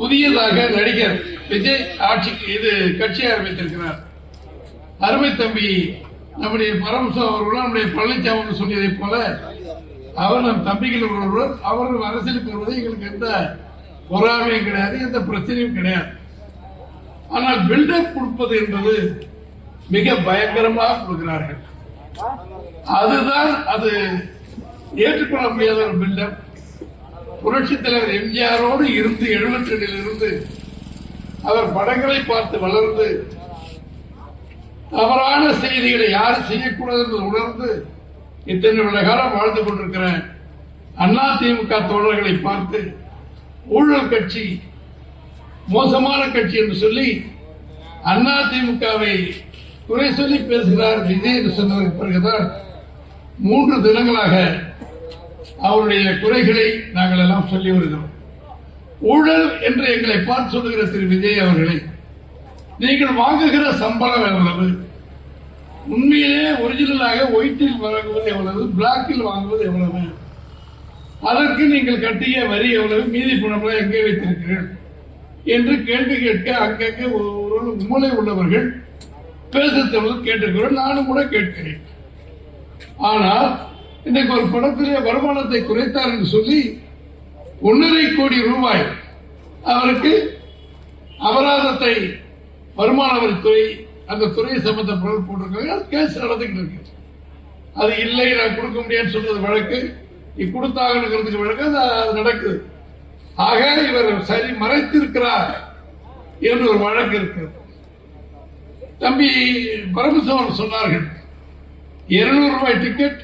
புதியதாக நடிகர் விஜய் ஆட்சிக்கு கட்சி ஆரம்பித்திருக்கிறார். அருமை தம்பி நம்முடைய பரமசம் அவர்களும் நம்முடைய பழனிசாமி சொல்லியதை போல அவர் நம் தம்பிகள் ஒருவர், அவர் அரசியலுக்கு வருவது எங்களுக்கு எந்த பொறாமையும் கிடையாது, எந்த பிரச்சனையும் கிடையாது. ஆனால் பில்டப் கொடுப்பது என்பது மிக பயங்கரமாக கொடுக்கிறார்கள். அதுதான் அது ஏற்றுக்கொள்ள முடியாத ஒரு பில்டப். புரட்சித் தலைவர் எம்ஜிஆரோடு இருந்து 72 இருந்து அவர் படங்களை பார்த்து வளர்ந்து தவறான செய்திகளை யாரும் செய்யக்கூடாது என்று உணர்ந்து இத்தனை உள்ள காலம் வாழ்ந்து கொண்டிருக்கிற அதிமுக தோழர்களை பார்த்து ஊழல் கட்சி, மோசமான கட்சி என்று சொல்லி அதிமுகவை குறை சொல்லி பேசுகிறார் விஜய் என்று சொன்னதற்கு பிறகுதான் 3 தினங்களாக அவருடைய குறைகளை நாங்கள் எல்லாம் சொல்லி வருகிறோம். ஊழல் என்று எங்களை பார்த்து சொல்லுகிற திரு விஜய் அவர்களை, நீங்கள் வாங்குகிற சம்பளம் எவ்வளவு, உண்மையிலே ஒரிஜினலாக ஒயிட்டில் வாங்குவது எவ்வளவு, பிளாக்கில் வாங்குவது எவ்வளவு, அதற்கு நீங்கள் கட்டிய வரி எவ்வளவு, மீதி பணம் எங்கே வைத்திருக்கிறீர்கள் என்று கேள்வி கேட்க அங்கங்கே ஒரு மூளை உள்ளவர்கள் பேசுகிறவர்கள் கேட்டிருக்கிறோம். நானும் கூட கேட்கிறேன். ஆனால் இன்றைக்கு ஒரு படத்திலே வருமானத்தை குறைத்தார் என்று சொல்லி 1.5 கோடி ரூபாய் அவருக்கு அபராதத்தை வருமான வரித்துறை அந்த துறை சம்பந்தப்பட்ட போட்டிருக்காங்க. அது கேஸ் நடந்துகிட்டு இருக்கு. அது இல்லை, நான் கொடுக்க முடியாதுன்னு சொல்றது வழக்கு, கொடுத்தாங்கிறதுக்கு வழக்கு அது நடக்குது. ஆக இவர் சரி மறைத்திருக்கிறார் என்று ஒரு வழக்கு இருக்கிறது. தம்பி பரமசிவம் சொன்னார்கள் 200 ரூபாய் டிக்கெட்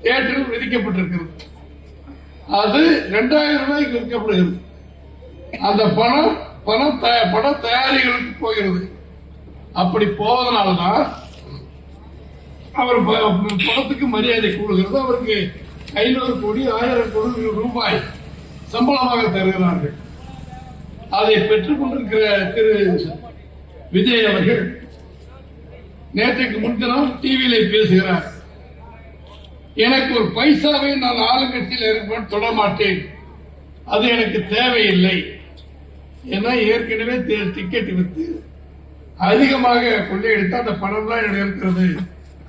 தியேட்டரில் விதிக்கப்பட்டிருக்கிறது. அது 2000 ரூபாய்க்கு விற்கப்படுகிறது. அந்த பணம் பட தயாரிகளுக்கு போகிறது. அப்படி போவதனால்தான் அவர் பணத்துக்கு மரியாதை கூடுகிறது. அவருக்கு 500 கோடி 1000 கோடி ரூபாய் சம்பளமாக தருகிறார்கள். அதை பெற்றுக் கொண்டிருக்கிற திரு விஜய் அவர்கள் நேற்றைக்கு முன்தினம் டிவியில பேசுகிறார். எனக்கு ஒரு பைசாவை நான் ஆளுங்கட்சியில் இருப்பேன் தொட மாட்டேன், அது எனக்கு தேவையில்லை. ஏன்னா ஏற்கனவே டிக்கெட் வித்து அதிகமாக கொள்ளையடித்து அந்த பணம்லாம் எனக்கு இருக்கிறது,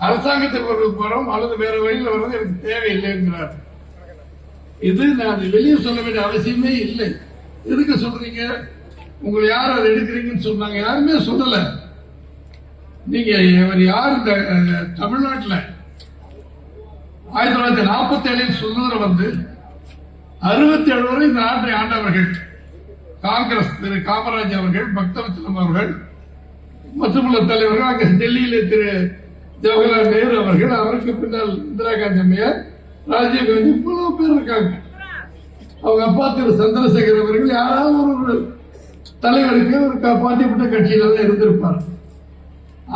அரசாங்கத்தில் ஒரு பணம் அல்லது வேற வழியில் வர்றது எனக்கு தேவையில்லை என்கிறார். இது நான் வெளியே சொல்ல வேண்டிய அவசியமே இல்லை. எதுக்கு சொல்றீங்க, உங்களை யார் அதை எடுக்கிறீங்கன்னு சொன்னாங்க? யாருமே சொல்லல. நீங்க இவர் யார் இந்த தமிழ்நாட்டில் 1947 சுதந்திரம் வந்து 67 வரை இந்த நாட்டை ஆண்டவர்கள் காங்கிரஸ் திரு காமராஜ் அவர்கள், பக்தவச்சலம் அவர்கள் மற்றும் உள்ள தலைவர்கள், அங்கே டெல்லியிலே திரு ஜவஹர்லால் நேரு அவர்கள், அவருக்கு பின்னால் இந்திரா காந்தி அம்மையார், ராஜீவ் காந்தி, இவ்வளவு பேர் இருக்காங்க. அவங்க அப்பா திரு சந்திரசேகர் அவர்கள் யாராவது ஒரு தலைவருக்கு ஒரு பாத்தியப்பட்ட கட்சியில தான் இருந்திருப்பார்.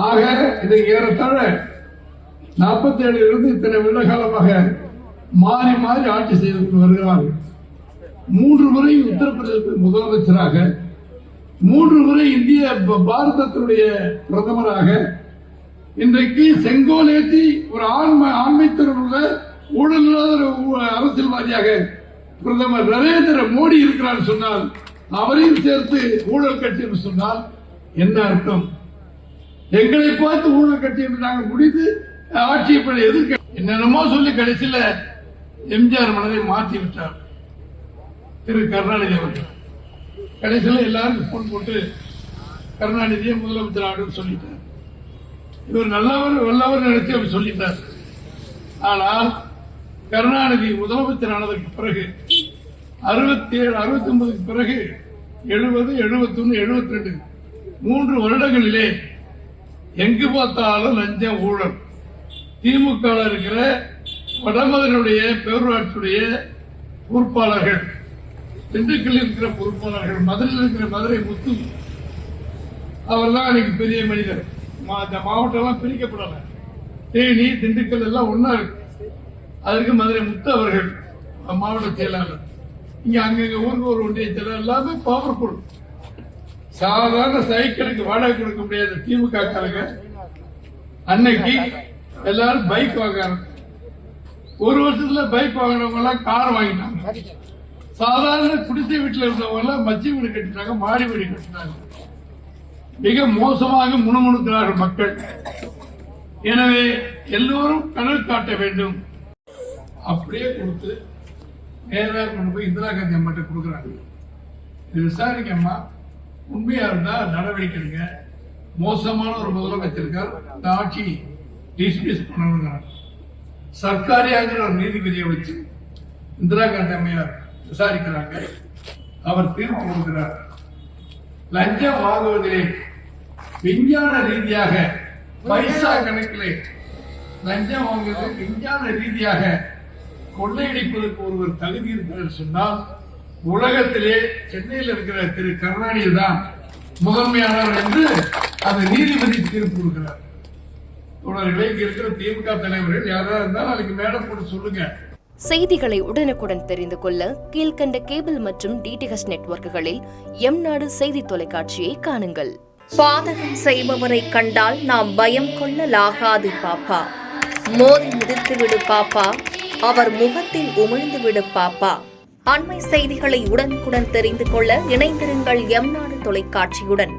ஆக இதை ஏறத்தாழ 47 இருந்து இத்தனை வருட காலமாக மாறி மாறி ஆட்சி செய்து கொண்டு வருகிறார்கள். 3 முறை உத்தரப்பிரதேச முதலமைச்சராக, 3 முறை இந்திய பாரதத்தினுடைய பிரதமராக, இன்றைக்கு செங்கோல் ஏற்றி ஒரு ஆண்மைத்திறன் உள்ள ஊழல் இல்லாத அரசியல்வாதியாக பிரதமர் நரேந்திர மோடி இருக்கிறார் சொன்னால், அவரையும் சேர்த்து ஊழல் கட்சி என்று சொன்னால் என்ன அர்த்தம்? எங்களை பார்த்து ஊழல் கட்சி என்று நாங்கள் முடிந்து ஆட்சியை எதிர்க்க என்னென்னமோ சொல்லி கடைசியில் எம்ஜிஆர் மனதை மாற்றி விட்டார் திரு கருணாநிதி அவர்கள். கடைசியில் எல்லாருக்கும் போன் போட்டு கருணாநிதியை முதலமைச்சர் ஆடுன்னு சொல்லிட்டார். இவர் நல்லவர் வல்லவர் நினைச்சு அப்படி சொல்லிட்டார். ஆனால் கருணாநிதி முதலமைச்சர் ஆனதற்கு பிறகு 67 69 பிறகு 70 71 72 3 வருடங்களிலே எங்கு பார்த்தாலும் லஞ்சம் ஊழல். திமுக இருக்கிற வடமதுரையுடைய பேரூராட்சியுடைய பொறுப்பாளர்கள், திண்டுக்கல்லில் இருக்கிற பொறுப்பாளர்கள், மதுரையில் இருக்கிற மதுரை முத்து அவர்தான் அன்னைக்கு பெரிய மனிதர். மாவட்டம் எல்லாம் பிரிக்கப்படல, தேனி திண்டுக்கல் எல்லாம் ஒன்னா இருக்கு. அதற்கு மதுரை முத்து அவர்கள் மாவட்ட செயலாளர். இங்க அங்கங்க ஊருக்கு ஒரு ஒன்றிய செயலாளர், எல்லாமே பவர்ஃபுல். சாதாரண சைக்கிளுக்கு வாடகை கொடுக்க முடியாத திமுக காரங்க அன்னைக்கு எல்லாரும் பைக் வாங்க, ஒரு வருஷத்துல பைக் வாங்கினவங்க எல்லாம் கார் வாங்கிட்டாங்க. சாதாரண குடிசை வீட்டில் இருந்தவங்க எல்லாம் மச்சி வீடு கட்டிட்டாங்க, மாடி வீடு கட்டினாங்க. மிக மோசமாக முணுமுணுக்கிறார்கள் மக்கள். எனவே எல்லோரும் கனவு காட்ட வேண்டும். அப்படியே கொடுத்து நேராக கொண்டு போய் இந்திரா காந்தி அம்மாட்ட கொடுக்குறாங்க. இது விசாரிக்க அம்மா, உண்மையா இருந்தா நடவடிக்கை எடுங்க. மோசமான ஒரு முதலமைச்சருக்கார், இந்த ஆட்சி டிஸ்மிஸ் பண்ணணுங்கிறாங்க. சர்க்காரியாங்கிற ஒரு நீதிபதியை வச்சு இந்திரா காந்தி அம்மையார் விசாரிக்கிறாங்க. அவர் தீர்ப்பு கொடுக்கிறார். லஞ்சம் வாங்குவதிலே விஞ்ஞான ரீதியாக பைசா கணக்கிலே லஞ்சம் வாங்குவது விஞ்ஞான ரீதியாக கொள்ளையடிப்பதற்கு ஒருவர் தகுதி இருக்கிறார் சொன்னால் உலகத்திலே சென்னையில் இருக்கிற திரு கருணாநிதி தான் முதன்மையானவர் என்று அந்த நீதிபதி தீர்ப்பு கொடுக்கிறார். தொடர்களே, இங்க இருக்கிற திமுக தலைவர்கள் யாராவது இருந்தாலும் அதுக்கு மேடம் போட்டு சொல்லுங்க. செய்திகளை உடனுக்குடன் தெரிந்து கொள்ள கீழ்கண்ட கேபிள் மற்றும் டிடிஎச் நெட்வொர்க்குகளில் எம்நாடு செய்தி தொலைக்காட்சியை காணுங்கள். பாதகம் செய்பவரை கண்டால் நாம் பயம் கொள்ளலாகாது பாப்பா. மோதி மிதித்து விடு பாப்பா, அவர் முகத்தில் உமிழ்ந்து விடு பாப்பா. அண்மை செய்திகளை உடனுக்குடன் தெரிந்து கொள்ள இணைந்திருங்கள் எம்நாடு தொலைக்காட்சியுடன்.